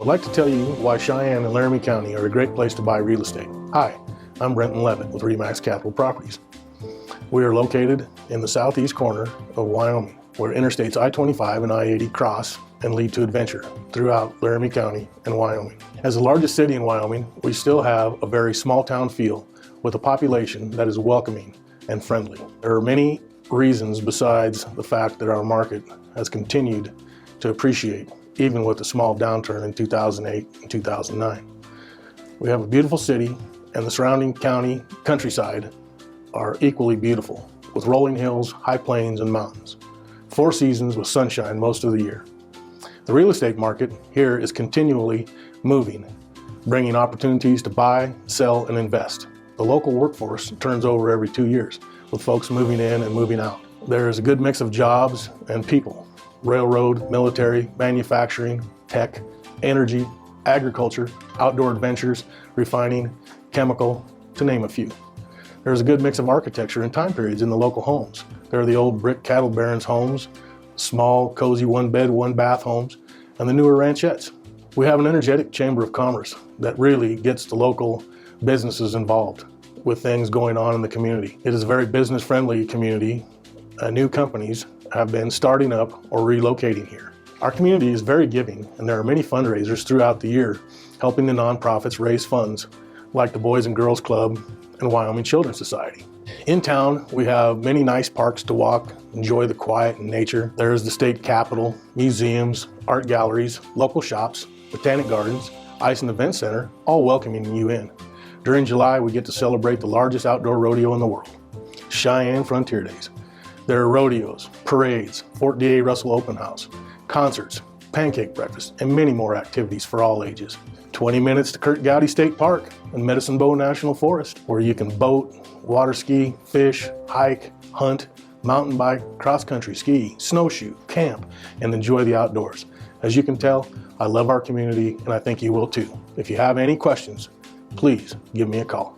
I'd like to tell you why Cheyenne and Laramie County are a great place to buy real estate. Hi, I'm Brenton Leavitt with REMAX Capital Properties. We are located in the southeast corner of Wyoming, where interstates I25 and I80 cross and lead to adventure throughout Laramie County and Wyoming. As the largest city in Wyoming, we still have a very small town feel with a population that is welcoming and friendly. There are many reasons besides the fact that our market has continued to appreciate, even with the small downturn in 2008 and 2009. We have a beautiful city, and the surrounding countryside are equally beautiful, with rolling hills, high plains, and mountains. 4 seasons with sunshine most of the year. The real estate market here is continually moving, bringing opportunities to buy, sell, and invest. The local workforce turns over every 2 years, with folks moving in and moving out. There is a good mix of jobs and people: railroad, military, manufacturing, tech, energy, agriculture, outdoor adventures, refining, chemical, to name a few. There's a good mix of architecture and time periods in the local homes. There are the old brick cattle barons homes, small, cozy one-bed, one-bath homes, and the newer ranchettes. We have an energetic chamber of commerce that really gets the local businesses involved with things going on in the community. It is a very business-friendly community. New companies have been starting up or relocating here. Our community is very giving, and there are many fundraisers throughout the year helping the nonprofits raise funds, like the Boys and Girls Club and Wyoming Children Society. In town, we have many nice parks to walk, enjoy the quiet and nature. There is the state capitol, museums, art galleries, local shops, botanic gardens, ice and event center, all welcoming you in. During July, we get to celebrate the largest outdoor rodeo in the world, Cheyenne Frontier Days. There are rodeos, parades, Fort D.A. Russell Open House, concerts, pancake breakfast, and many more activities for all ages. 20 minutes to Kurt Gowdy State Park and Medicine Bow National Forest, where you can boat, water ski, fish, hike, hunt, mountain bike, cross-country ski, snowshoe, camp, and enjoy the outdoors. As you can tell, I love our community, and I think you will too. If you have any questions, please give me a call.